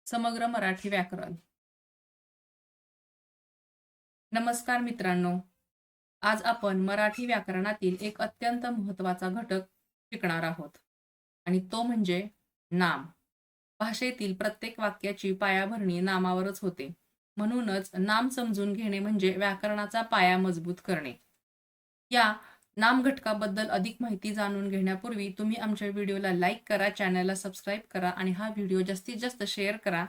समग्र मराठी व्याकरण. नमस्कार मित्रांनो. आज आपण मराठी व्याकरणातील एक अत्यंत महत्त्वाचा घटक शिकणार आहोत आणि तो म्हणजे नाम. भाषेतील प्रत्येक वाक्याची पायाभरणी नामावरच होते. म्हणूनच नाम समजून घेणे म्हणजे व्याकरणाचा पाया मजबूत करणे. या नाम घटकाबद्दल अधिक माहिती जाणून घेण्यापूर्वी तुम्ही आमच्या व्हिडिओला लाईक करा, चॅनलला सबस्क्राईब करा आणि हा व्हिडिओ जास्तीत जास्त शेअर करा.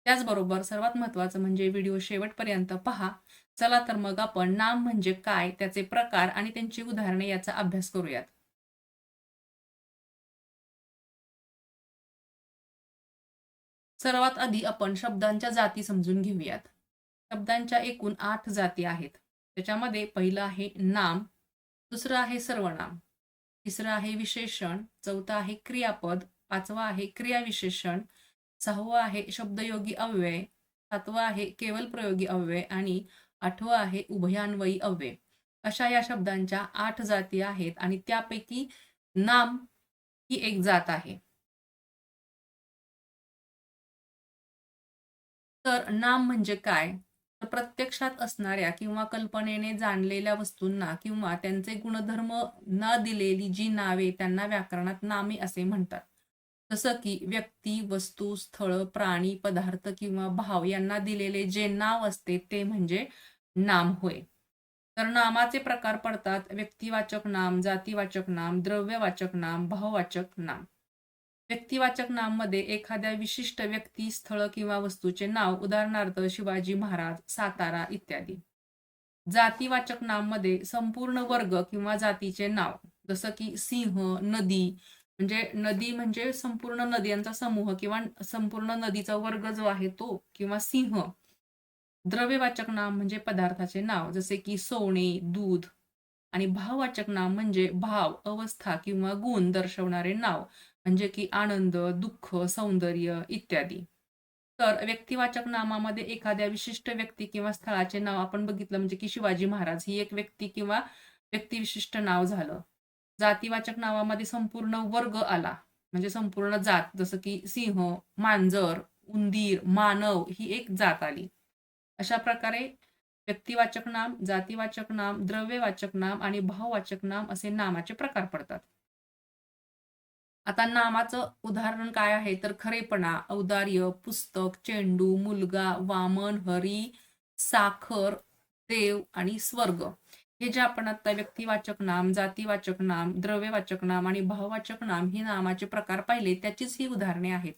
त्याचबरोबर सर्वात महत्त्वाचं म्हणजे व्हिडिओ शेवटपर्यंत पहा. चला तर मग आपण नाम म्हणजे काय, त्याचे प्रकार आणि त्यांची उदाहरणे याचा अभ्यास करूयात. सर्वात आधी आपण शब्दांच्या जाती समजून घेऊयात. शब्दांच्या एकूण 8 जाती आहेत. त्याच्यामध्ये पहिलं आहे नाम, दुसरं आहे सर्वनाम, तिसरं आहे विशेषण, चौथं आहे क्रियापद, पाचवं आहे क्रियाविशेषण, सहावं आहे शब्दयोगी अव्यय, सातवं आहे केवल प्रयोगी अव्यय आणि आठवं आहे उभयान्वयी अव्यय. अशा या शब्दांच्या 8 जाती आहेत आणि त्यापैकी नाम ही एक जात आहे. तर नाम म्हणजे काय? तर प्रत्यक्षात असणाऱ्या किंवा कल्पनेने जाणलेल्या वस्तूंना किंवा त्यांचे गुणधर्म न दिलेली जी नावे त्यांना व्याकरणात नामे असे म्हणतात. जसं की व्यक्ती, वस्तू, स्थळ, प्राणी, पदार्थ किंवा भाव यांना दिलेले जे नाव असते ते म्हणजे नाम होय. तर नामाचे प्रकार पडतात व्यक्तिवाचक नाम, जातीवाचक नाम, द्रव्यवाचक नाम, भाववाचक नाम. व्यक्तिवाचक नाममध्ये एखाद्या विशिष्ट व्यक्ती, स्थळ किंवा वस्तूचे नाव, उदाहरणार्थ शिवाजी महाराज, सातारा इत्यादी. जातीवाचक नाममध्ये संपूर्ण वर्ग किंवा जातीचे नाव, जसं की सिंह, नदी, म्हणजे नदी म्हणजे संपूर्ण नद्यांचा समूह किंवा संपूर्ण नदीचा वर्ग जो आहे तो किंवा सिंह. द्रव्यवाचक नाम म्हणजे पदार्थाचे नाव, जसे की सोने, दूध आणि भाववाचक नाम म्हणजे भाव, अवस्था किंवा गुण दर्शवणारे नाव, म्हणजे की आनंद, दुःख, सौंदर्य इत्यादी. तर व्यक्तिवाचक नामामध्ये एखाद्या विशिष्ट व्यक्ती किंवा स्थळाचे नाव आपण बघितलं म्हणजे की शिवाजी महाराज ही एक व्यक्ती किंवा व्यक्तिविशिष्ट नाव झालं. जातीवाचक नावामध्ये संपूर्ण वर्ग आला, म्हणजे संपूर्ण जात, जसं की सिंह, मांजर, उंदीर, मानव ही एक जात आली. अशा प्रकारे व्यक्तिवाचक नाम, जातीवाचक नाम, द्रव्यवाचक नाम आणि भाववाचक नाम असे नामाचे प्रकार पडतात. आता नामाचं उदाहरण काय आहे तर खरेपणा, औदार्य, पुस्तक, चेंडू, मुलगा, वामन, हरी, साखर, देव आणि स्वर्ग. हे जे आपण आता व्यक्तिवाचक नाम, जातीवाचक नाम, द्रव्यवाचक नाम आणि भाववाचक नाम ही नामाचे प्रकार पाहिले त्याचीच ही उदाहरणे आहेत.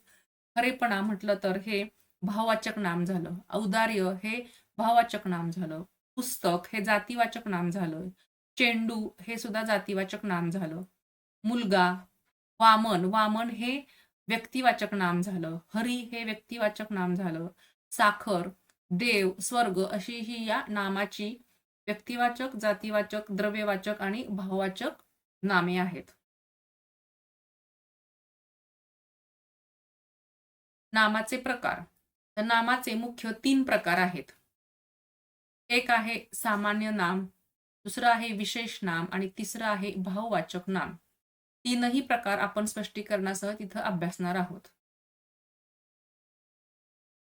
खरेपणा म्हटलं तर हे भाववाचक नाम झालं. औदार्य हे भाववाचक नाम झालं. पुस्तक हे जातीवाचक नाम झालं. चेंडू हे सुद्धा जातीवाचक नाम झालं. मुलगा, वामन, वामन हे व्यक्तिवाचक नाम झालं. हरी हे व्यक्तिवाचक नाम झालं. साखर, देव, स्वर्ग अशी ही या नामाची व्यक्तिवाचक, जातीवाचक, द्रव्यवाचक आणि भाववाचक नामे आहेत. नामाचे प्रकार. तर नामाचे मुख्य 3 प्रकार आहेत. एक आहे सामान्य नाम, दुसरं आहे विशेष नाम आणि तिसरं आहे भाववाचक नाम. तीनही प्रकार आपण स्पष्टीकरणासह तिथं अभ्यासणार आहोत.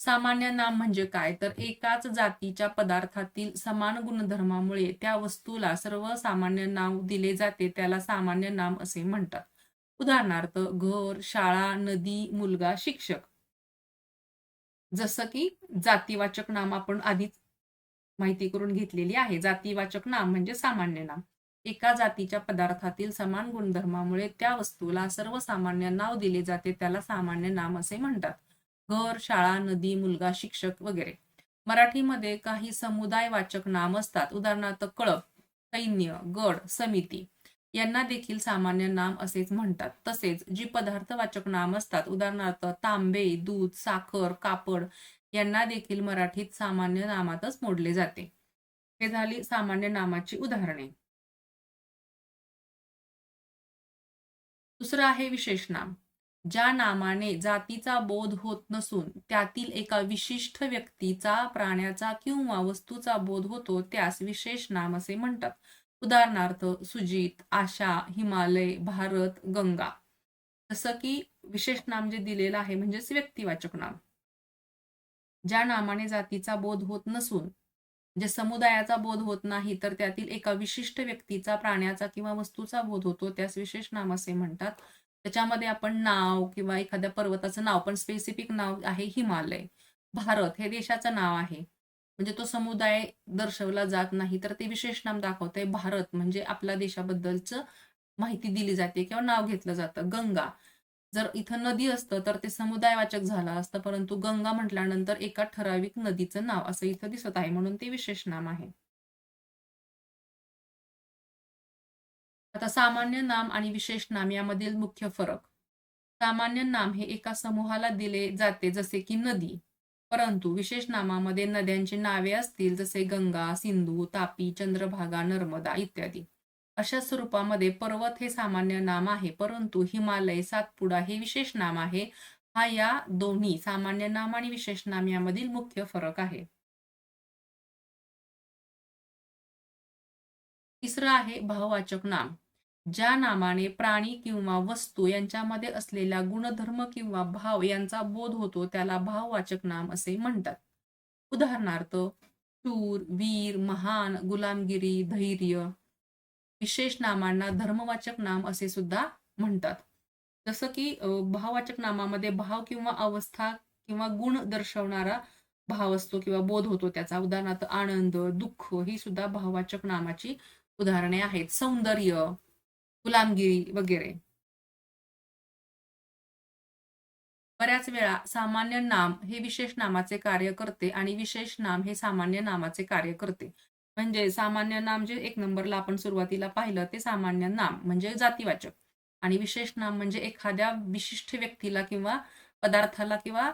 सामान्य नाम म्हणजे काय? तर एकाच जातीच्या पदार्थातील समान गुणधर्मामुळे त्या वस्तूला सर्वसामान्य नाव दिले जाते, त्याला सामान्य नाम असे म्हणतात. उदाहरणार्थ घर, शाळा, नदी, मुलगा, शिक्षक. जसं की जातीवाचक नाम आपण आधीच माहिती करून घेतलेली आहे. जातीवाचक नाम म्हणजे सामान्य नाम. एका जातीच्या पदार्थातील समान गुणधर्मामुळे त्या वस्तूला सर्वसामान्य नाव दिले जाते, त्याला सामान्य नाम असे म्हणतात. घर, शाळा, नदी, मुलगा, शिक्षक वगैरे. मराठीमध्ये काही समुदायवाचक नाम असतात. उदाहरणार्थ कळप, सैन्य, गड, समिती. यांना देखील सामान्य नाम असेच म्हणतात. तसेच जी पदार्थवाचक नाम असतात, उदाहरणार्थ तांबे, दूध, साखर, कापड यांना देखील मराठीत सामान्य नामातच मोडले जाते. हे झाली सामान्य नामाची उदाहरणे. दुसरं आहे विशेष नाम. ज्या नामाने जातीचा बोध होत नसून त्यातील एका विशिष्ट व्यक्तीचा, प्राण्याचा किंवा वस्तूचा बोध होतो त्यास विशेष नाम असे म्हणतात. उदाहरणार्थ सुजित, आशा, हिमालय, भारत, गंगा. जसं की विशेष नाम जे दिलेलं आहे म्हणजेच व्यक्तिवाचक नाम. ज्या नामाने जातीचा बोध होत नसून म्हणजे समुदायाचा बोध होत नाही, तर त्यातील एका विशिष्ट व्यक्तीचा, प्राण्याचा किंवा वस्तूचा बोध होतो, त्यास विशेष नाम असे म्हणतात. त्याच्यामध्ये आपण नाव किंवा एखाद्या पर्वताचं नाव, पण स्पेसिफिक नाव आहे हिमालय. भारत हे देशाचं नाव आहे. म्हणजे तो समुदाय दर्शवला जात नाही, तर ते विशेष नाम दाखवतंय. भारत म्हणजे आपल्या देशाबद्दलचं माहिती दिली जाते किंवा नाव घेतलं जातं. गंगा, जर इथं नदी असतं, तर ते समुदायवाचक झालं असतं, परंतु गंगा म्हटल्यानंतर एका ठराविक नदीचं नाव असं इथं दिसत आहे, म्हणून ते विशेष नाम आहे. आता सामान्य नाम आणि विशेष नाम यामधील मुख्य फरक. सामान्य नाम हे एका समूहाला दिले जाते, जसे की नदी. परंतु विशेष नामामध्ये नद्यांची नावे असतील, जसे गंगा, सिंधू, तापी, चंद्रभागा, नर्मदा इत्यादी. अशा स्वरूपामध्ये पर्वत हे सामान्य नाम आहे, परंतु हिमालय, सातपुडा हे विशेष नाम आहे. हा या दोन्ही सामान्य नाम आणि विशेष नाम यामधील मुख्य फरक आहे. तिसरं आहे भाववाचक नाम. ज्या नामाने प्राणी किंवा वस्तू यांच्यामध्ये असलेला गुणधर्म किंवा भाव यांचा बोध होतो, त्याला भाववाचक नाम असे म्हणतात. उदाहरणार्थ, शूर, वीर, महान, गुलामगिरी, धैर्य. विशेष नामांना धर्मवाचक नाम असे सुद्धा म्हणतात. जसं की भाववाचक नामामध्ये भाव किंवा अवस्था किंवा गुण दर्शवणारा भाव असतो किंवा बोध होतो त्याचा. उदाहरणार्थ आनंद, दुःख ही सुद्धा भाववाचक नामाची उदाहरणे आहेत. सौंदर्य, गुलामगिरी वगैरे. बऱ्याच वेळा सामान्य नाम हे विशेष नामाचे कार्य करते आणि विशेष नाम हे सामान्य नामाचे कार्य करते. म्हणजे सामान्य नाम जे एक नंबरला आपण सुरुवातीला पाहिलं ते सामान्य नाम म्हणजे जातीवाचक आणि विशेष नाम म्हणजे एखाद्या विशिष्ट व्यक्तीला किंवा पदार्थाला किंवा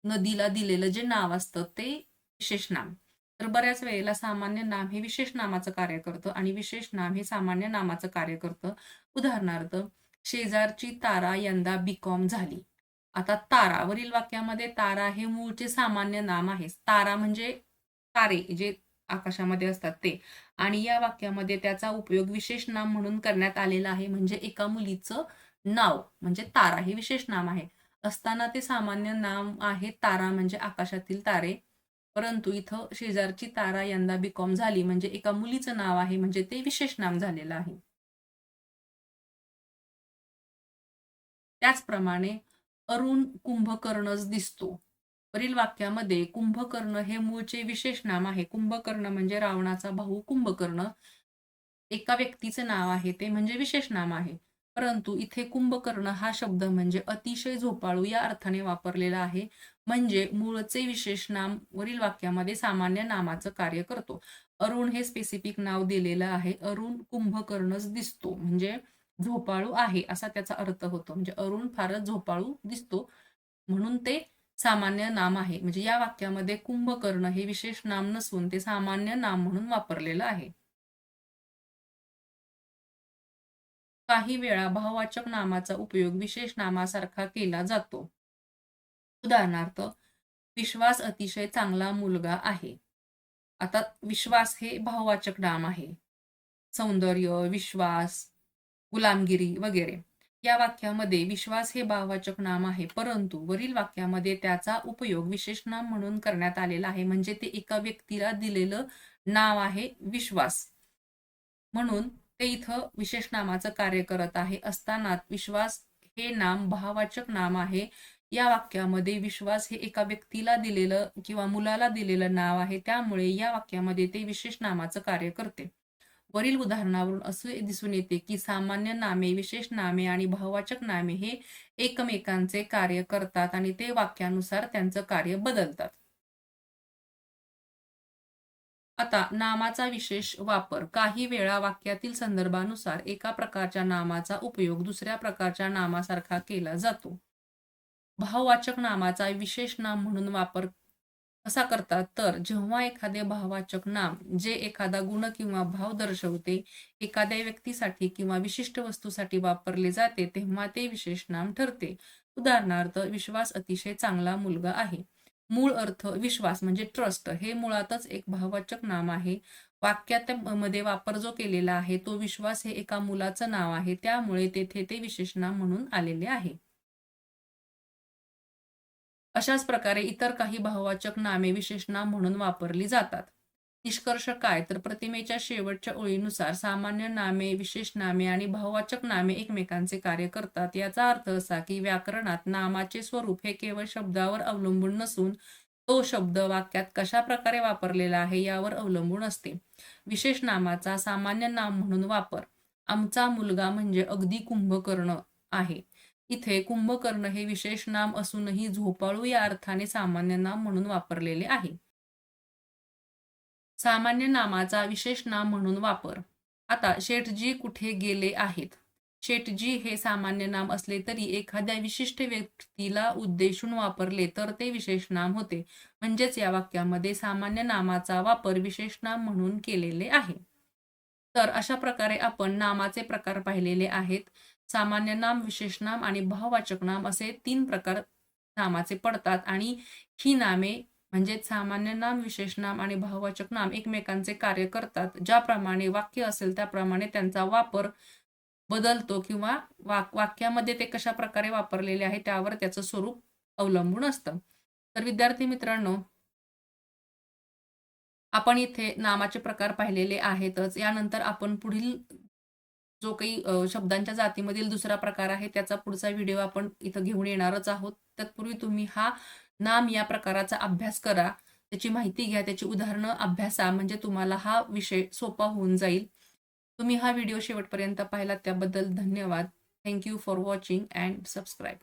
नदीला दिलेलं जे नाव असतं ते विशेष नाम. तर बऱ्याच वेळेला सामान्य नाम हे विशेष नामाचं कार्य करतं आणि विशेष नाम हे सामान्य नामाचं कार्य करतं. उदाहरणार्थ, शेजारची तारा यंदा बी.कॉम झाली. आता तारा वरील वाक्यामध्ये तारा हे मूळचे सामान्य नाम आहे. तारा म्हणजे तारे जे आकाशामध्ये असतात ते. आणि या वाक्यामध्ये त्याचा उपयोग विशेष नाम म्हणून करण्यात आलेला आहे. म्हणजे एका मुलीचं नाव म्हणजे तारा हे विशेष नाम आहे. असताना ते सामान्य नाम आहे तारा म्हणजे आकाशातील तारे. परंतु इथं शेजारची तारा यंदा बी.कॉम झाली म्हणजे एका मुलीचं नाव आहे म्हणजे ते विशेष नाम झालेलं आहे. त्याचप्रमाणे अरुण कुंभकर्णच दिसतो. वरील वाक्यामध्ये कुंभकर्ण हे मूळचे विशेष नाम आहे. कुंभकर्ण म्हणजे रावणाचा भाऊ कुंभकर्ण. एका व्यक्तीचे नाव आहे ते म्हणजे विशेष नाम आहे. परंतु इथे कुंभकर्ण हा शब्द म्हणजे अतिशय झोपाळू या अर्थाने वापरलेला आहे. म्हणजे मूळचे विशेष नाम वरील वाक्यामध्ये सामान्य नामाचं कार्य करतो. अरुण हे स्पेसिफिक नाव दिलेलं आहे. अरुण कुंभकर्णच दिसतो म्हणजे झोपाळू आहे असा त्याचा अर्थ होतो. म्हणजे अरुण फारच झोपाळू दिसतो म्हणून ते सामान्य नाम आहे. म्हणजे या वाक्यामध्ये कुंभकर्ण हे विशेष नाम नसून ते सामान्य नाम म्हणून वापरलेलं आहे. काही वेळा भाववाचक नामाचा उपयोग विशेष नामासारखा केला जातो. उदाहरणार्थ, विश्वास अतिशय चांगला मुलगा आहे. आता विश्वास हे भाववाचक नाम आहे. सौंदर्य, विश्वास, गुलामगिरी वगैरे. या वाक्यामध्ये विश्वास हे भाववाचक नाम आहे, परंतु वरील वाक्यामध्ये त्याचा उपयोग विशेष नाम म्हणून करण्यात आलेला आहे. म्हणजे ते एका व्यक्तीला दिलेलं नाव आहे विश्वास. म्हणून ते इथं विशेष नामाचं कार्य करत आहे. असताना विश्वास हे नाम भाववाचक नाम आहे. या वाक्यामध्ये विश्वास हे एका व्यक्तीला दिलेलं किंवा मुलाला दिलेलं नाव आहे. त्यामुळे या वाक्यामध्ये ते विशेष नामाचं कार्य करते. वरील उदाहरणावरून असे दिसून येते, की सामान्य नामे, विशेष नामे आणि भाववाचक नामे हे एकमेकांचे कार्य करतात आणि ते वाक्यानुसार त्यांचं कार्य बदलतात. आता नामाचा विशेष वापर. काही वेळा वाक्यातील संदर्भानुसार एका प्रकारच्या नामाचा उपयोग दुसऱ्या प्रकारच्या नामासारखा केला जातो. भाववाचक नामाचा विशेष नाम म्हणून वापर कसा करतात? तर जेव्हा एखादे भाववाचक नाम जे एखादा गुण किंवा भाव दर्शवते, एखाद्या व्यक्तीसाठी किंवा विशिष्ट वस्तूसाठी वापरले जाते, तेव्हा ते विशेष नाम ठरते. उदाहरणार्थ, विश्वास अतिशय चांगला मुलगा आहे. मूळ अर्थ विश्वास म्हणजे ट्रस्ट हे मुळातच एक भाववाचक नाम आहे. वाक्यात मध्ये वापर जो केलेला आहे तो विश्वास हे एका मुलाचं नाव आहे. त्यामुळे तेथे ते विशेष नाम म्हणून आलेले आहे. अशाच प्रकारे इतर काही भाववाचक नामे विशेषनाम म्हणून वापरली जातात. निष्कर्ष काय तर प्रतिमेच्या शेवटच्या ओळीनुसार सामान्य नामे, विशेष नामे आणि भाववाचक नामे एकमेकांचे कार्य करतात. याचा अर्थ असा की व्याकरणात नामाचे स्वरूप हे केवळ शब्दावर अवलंबून नसून तो शब्द वाक्यात कशा प्रकारे वापरलेला आहे यावर अवलंबून असते. विशेष नामाचा सामान्य नाम म्हणून वापर. आमचा मुलगा म्हणजे अगदी कुंभकर्ण आहे. इथे कुंभकर्ण हे विशेष नाम असूनही झोपाळू या अर्थाने सामान्य नाम म्हणून वापरलेले आहे. सामान्य नामाचा विशेष नाम म्हणून वापर. आता शेठजी कुठे गेले आहेत? शेठजी हे सामान्य नाम असले तरी एखाद्या विशिष्ट व्यक्तीला उद्देशून वापरले तर ते विशेष नाम होते. म्हणजेच या वाक्यामध्ये सामान्य नामाचा वापर विशेष नाम म्हणून केलेले आहे. तर अशा प्रकारे आपण नामाचे प्रकार पाहिलेले आहेत. सामान्य नाम, विशेष नाम आणि भाववाचक नाम असे 3 प्रकार नामाचे पडतात आणि ही नामे म्हणजेच सामान्य नाम, विशेष नाम आणि भाववाचक नाम एकमेकांचे कार्य करतात. ज्याप्रमाणे वाक्य असेल त्याप्रमाणे त्यांचा वापर बदलतो किंवा वाक्यामध्ये ते कशाप्रकारे वापरलेले आहे त्यावर त्याचं स्वरूप अवलंबून असतं. तर विद्यार्थी मित्रांनो, आपण इथे नामाचे प्रकार पाहिलेले आहेतच. यानंतर आपण पुढील जो काही शब्दांच्या जातीमधील दुसरा प्रकार आहे त्याचा पुढचा व्हिडिओ आपण इथं घेऊन येणारच आहोत. तत्पूर्वी तुम्ही हा नाम या प्रकाराचा अभ्यास करा. त्याची माहिती घ्या, त्याची उदाहरणं अभ्यासा म्हणजे तुम्हाला हा विषय सोपा होऊन जाईल. तुम्ही हा व्हिडिओ शेवटपर्यंत पाहिलात त्याबद्दल धन्यवाद. Thank you for watching and subscribe.